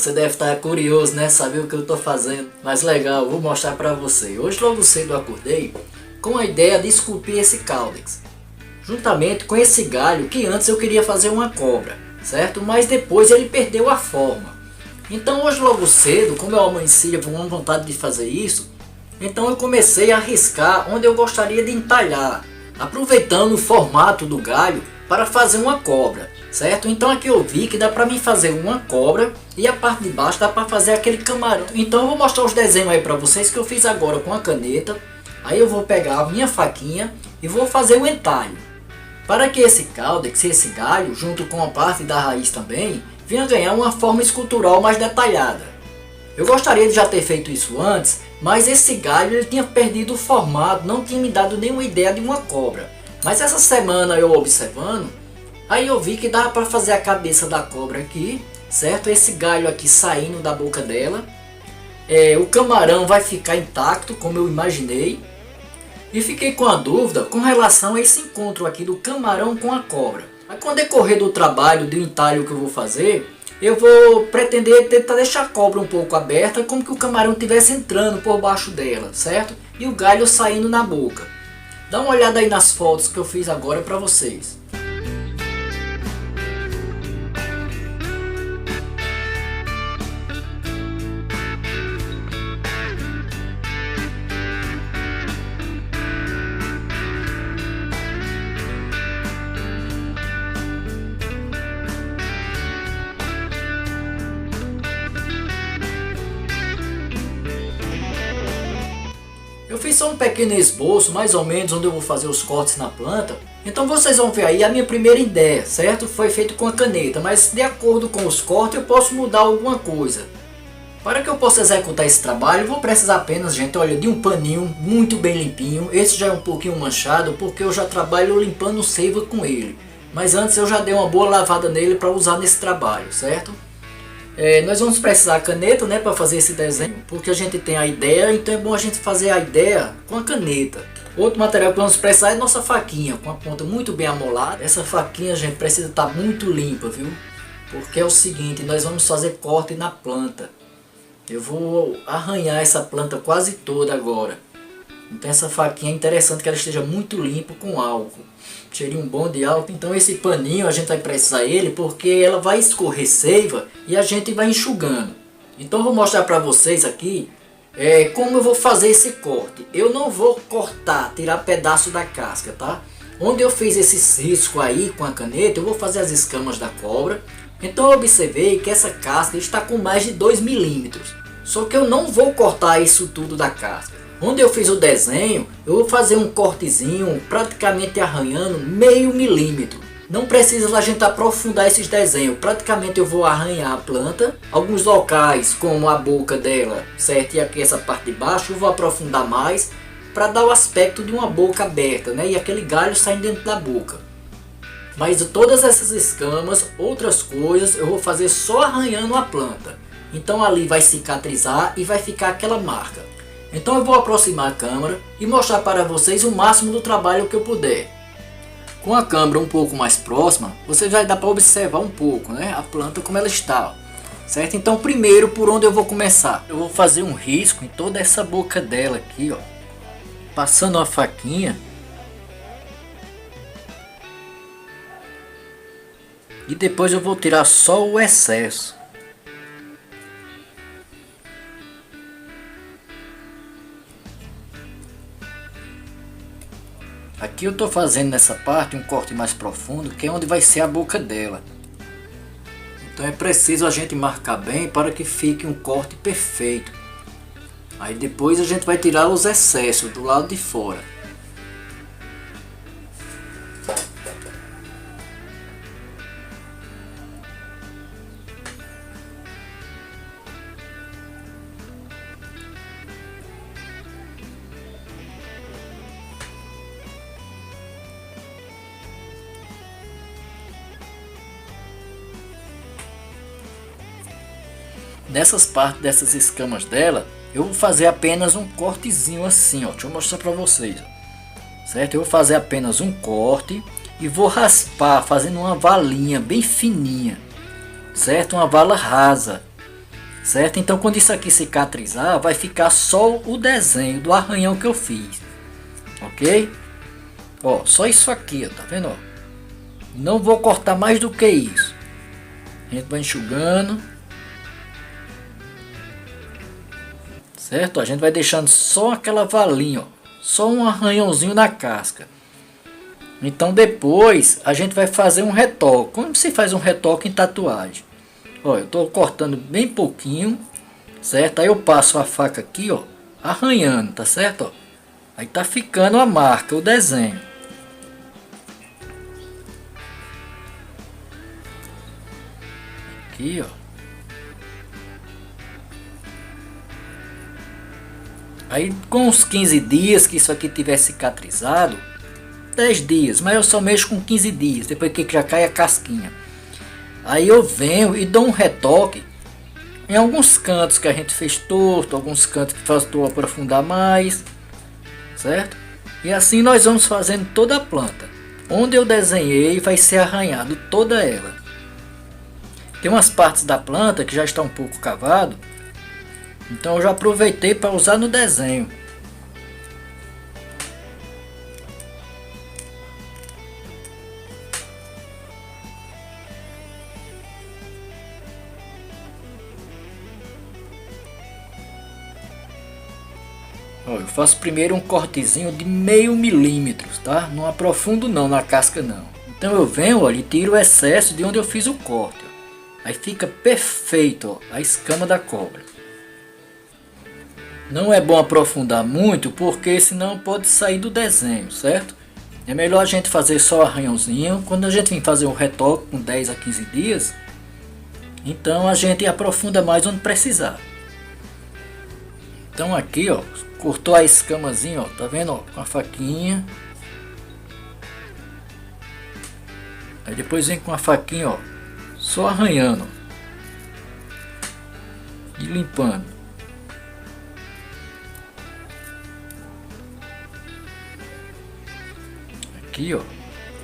você deve estar curioso, né? Saber o que eu tô fazendo. Mas legal, vou mostrar pra você. Hoje logo cedo eu acordei com a ideia de esculpir esse caudex, juntamente com esse galho que antes eu queria fazer uma cobra, certo? Mas depois ele perdeu a forma. Então hoje logo cedo, como eu amanheci com uma vontade de fazer isso, então eu comecei a riscar onde eu gostaria de entalhar, aproveitando o formato do galho para fazer uma cobra, certo? Então aqui eu vi que dá para mim fazer uma cobra e a parte de baixo dá para fazer aquele camarão. Então eu vou mostrar os desenhos aí para vocês que eu fiz agora com a caneta. Aí eu vou pegar a minha faquinha e vou fazer o entalho, para que esse caudex, esse galho, junto com a parte da raiz também, venha ganhar uma forma escultural mais detalhada. Eu gostaria de já ter feito isso antes, mas esse galho ele tinha perdido o formato, não tinha me dado nenhuma ideia de uma cobra. Mas essa semana eu observando, aí eu vi que dava para fazer a cabeça da cobra aqui, certo? Esse galho aqui saindo da boca dela. O camarão vai ficar intacto, como eu imaginei. E fiquei com a dúvida com relação a esse encontro aqui do camarão com a cobra. Aí com o decorrer do trabalho, do entalho que eu vou fazer, eu vou pretender tentar deixar a cobra um pouco aberta, como que o camarão estivesse entrando por baixo dela, certo? E o galho saindo na boca. Dá uma olhada aí nas fotos que eu fiz agora para vocês. Eu fiz só um pequeno esboço, mais ou menos, onde eu vou fazer os cortes na planta. Então vocês vão ver aí a minha primeira ideia, certo? Foi feito com a caneta, mas de acordo com os cortes eu posso mudar alguma coisa. Para que eu possa executar esse trabalho, eu vou precisar apenas, gente, olha, de um paninho muito bem limpinho. Esse já é um pouquinho manchado, porque eu já trabalho limpando seiva com ele. Mas antes eu já dei uma boa lavada nele para usar nesse trabalho, certo? Nós vamos precisar a caneta, né, para fazer esse desenho, porque a gente tem a ideia, então é bom a gente fazer a ideia com a caneta. Outro material que vamos precisar é nossa faquinha, com a ponta muito bem amolada. Essa faquinha, gente, precisa estar muito limpa, viu? Porque é o seguinte, nós vamos fazer corte na planta. Eu vou arranhar essa planta quase toda agora. Então essa faquinha é interessante que ela esteja muito limpa com álcool. Cheirinho bom de álcool. Então esse paninho a gente vai precisar ele porque ela vai escorrer seiva e a gente vai enxugando. Então eu vou mostrar para vocês aqui como eu vou fazer esse corte. Eu não vou cortar, tirar pedaço da casca, tá? Onde eu fiz esse risco aí com a caneta, eu vou fazer as escamas da cobra. Então eu observei que essa casca está com mais de 2 milímetros. Só que eu não vou cortar isso tudo da casca. Onde eu fiz o desenho, eu vou fazer um cortezinho praticamente arranhando meio milímetro. Não precisa a gente aprofundar esses desenhos, praticamente eu vou arranhar a planta. Alguns locais, como a boca dela, certo? E aqui essa parte de baixo, eu vou aprofundar mais para dar o aspecto de uma boca aberta, né? E aquele galho saindo dentro da boca. Mas todas essas escamas, outras coisas, eu vou fazer só arranhando a planta. Então ali vai cicatrizar e vai ficar aquela marca. Então eu vou aproximar a câmera e mostrar para vocês o máximo do trabalho que eu puder. Com a câmera um pouco mais próxima, você vai dar para observar um pouco, né, a planta como ela está, certo? Então primeiro por onde eu vou começar? Eu vou fazer um risco em toda essa boca dela aqui, ó, passando a faquinha. E depois eu vou tirar só o excesso. Aqui eu estou fazendo nessa parte um corte mais profundo, que é onde vai ser a boca dela. Então é preciso a gente marcar bem para que fique um corte perfeito. Aí depois a gente vai tirar os excessos do lado de fora. Nessas partes dessas escamas dela, eu vou fazer apenas um cortezinho assim, ó. Deixa eu mostrar pra vocês, ó. Certo? Eu vou fazer apenas um corte e vou raspar, fazendo uma valinha bem fininha, certo? Uma vala rasa. certo? Então quando isso aqui cicatrizar, vai ficar só o desenho do arranhão que eu fiz, ok? Ó, só isso aqui, ó, tá vendo? Ó? Não vou cortar mais do que isso. A gente vai enxugando, certo? A gente vai deixando só aquela valinha, ó, só um arranhãozinho na casca. Então depois a gente vai fazer um retoque. Como se faz um retoque em tatuagem? Ó, eu tô cortando bem pouquinho, certo? Aí eu passo a faca aqui, ó, arranhando, tá certo? Ó, aí tá ficando a marca, o desenho. Aqui, ó. Aí com uns 15 dias que isso aqui tiver cicatrizado, 10 dias, mas eu só mexo com 15 dias, depois que já cai a casquinha. Aí eu venho e dou um retoque em alguns cantos que a gente fez torto, alguns cantos que faltou aprofundar mais, certo? E assim nós vamos fazendo toda a planta. Onde eu desenhei vai ser arranhado toda ela. Tem umas partes da planta que já está um pouco cavado, então eu já aproveitei para usar no desenho. Ó, eu faço primeiro um cortezinho de meio milímetro, tá? Não aprofundo não na casca não. Então eu venho, olha, e tiro o excesso de onde eu fiz o corte. Ó. Aí fica perfeito, ó, a escama da cobra. Não é bom aprofundar muito, porque senão pode sair do desenho, certo? É melhor a gente fazer só arranhãozinho. Quando a gente vem fazer um retoque com 10 a 15 dias, então a gente aprofunda mais onde precisar. Então aqui, ó, cortou a escamazinha, ó, tá vendo, ó, com a faquinha. Aí depois vem com a faquinha, ó, só arranhando, ó, e limpando. Aqui, ó,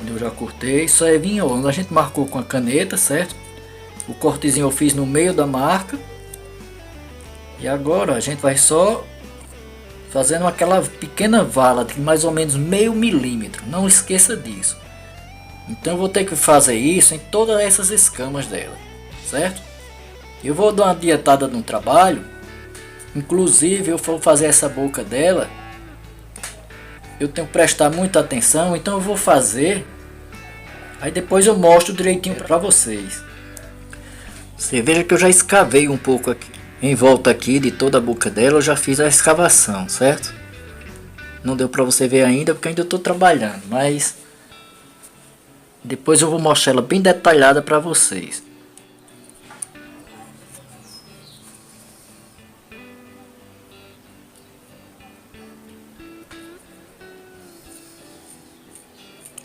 onde eu já cortei, isso aí vinha, ó, onde a gente marcou com a caneta, certo? O cortezinho eu fiz no meio da marca. E agora a gente vai só fazendo aquela pequena vala de mais ou menos meio milímetro. Não esqueça disso. Então eu vou ter que fazer isso em todas essas escamas dela, certo? Eu vou dar uma dietada no trabalho. Inclusive eu vou fazer essa boca dela. Eu tenho que prestar muita atenção, então eu vou fazer. Aí depois eu mostro direitinho para vocês. Você veja que eu já escavei um pouco aqui. Em volta aqui de toda a boca dela eu já fiz a escavação, certo? Não deu para você ver ainda porque ainda estou trabalhando, mas depois eu vou mostrar ela bem detalhada para vocês.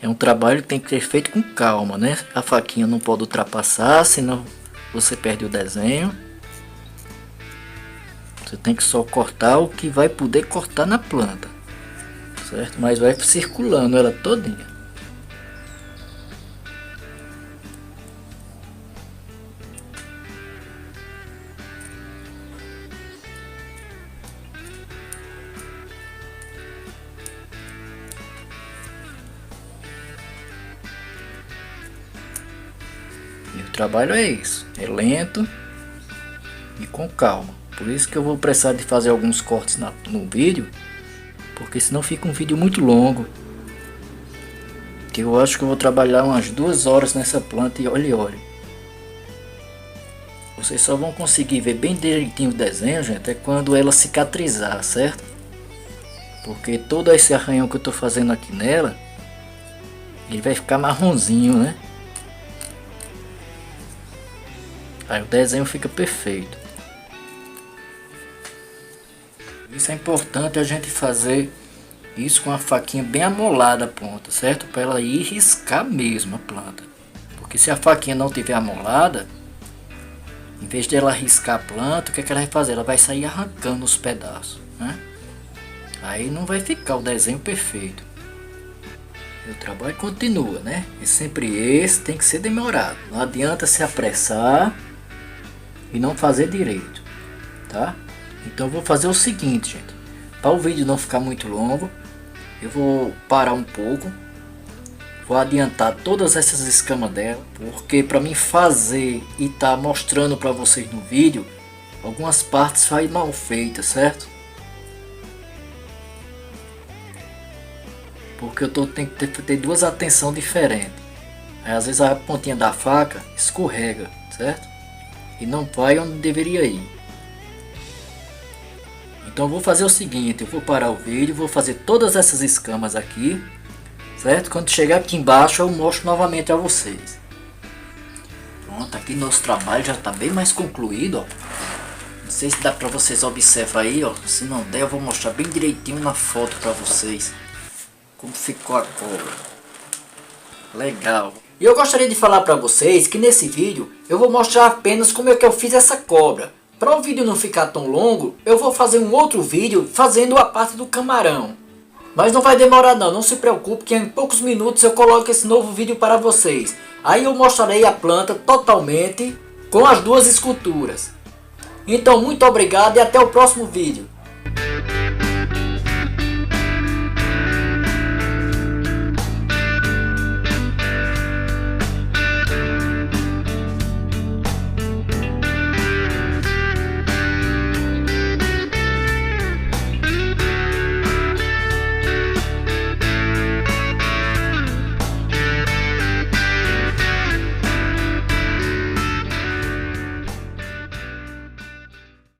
É um trabalho que tem que ser feito com calma, né? A faquinha não pode ultrapassar, senão você perde o desenho. Você tem que só cortar o que vai poder cortar na planta, certo? Mas vai circulando ela todinha. E o trabalho é isso, é lento e com calma. Por isso que eu vou precisar de fazer alguns cortes no vídeo, porque senão fica um vídeo muito longo. Que eu acho que eu vou trabalhar umas 2 horas nessa planta e olha. Vocês só vão conseguir ver bem direitinho o desenho, gente, é quando ela cicatrizar, certo? Porque todo esse arranhão que eu tô fazendo aqui nela, ele vai ficar marronzinho, né? Aí o desenho fica perfeito. Isso é importante a gente fazer isso com a faquinha bem amolada a ponta, certo? Para ela ir riscar mesmo a planta. Porque se a faquinha não tiver amolada, em vez de ela riscar a planta, o que é que ela vai fazer? Ela vai sair arrancando os pedaços, né? Aí não vai ficar o desenho perfeito. E o trabalho continua, né? E sempre esse tem que ser demorado. Não adianta se apressar e não fazer direito. tá? Então eu vou fazer o seguinte, gente, para o vídeo não ficar muito longo, eu vou parar um pouco, vou adiantar todas essas escamas dela, porque para mim fazer e tá mostrando para vocês no vídeo, algumas partes saem mal feitas, certo? Porque tenho que ter duas atenções diferentes. Aí, às vezes a pontinha da faca escorrega, certo? E não vai onde deveria ir. Então eu vou fazer o seguinte, eu vou parar o vídeo, vou fazer todas essas escamas aqui, certo? Quando chegar aqui embaixo eu mostro novamente a vocês. Pronto, aqui nosso trabalho já está bem mais concluído, ó. Não sei se dá para vocês observar aí, ó. Se não der eu vou mostrar bem direitinho na foto para vocês como ficou a cobra. Legal. E eu gostaria de falar para vocês que nesse vídeo eu vou mostrar apenas como é que eu fiz essa cobra. Para o vídeo não ficar tão longo, eu vou fazer um outro vídeo fazendo a parte do camarão. Mas não vai demorar não se preocupe que em poucos minutos eu coloco esse novo vídeo para vocês. Aí eu mostrarei a planta totalmente com as duas esculturas. Então muito obrigado e até o próximo vídeo.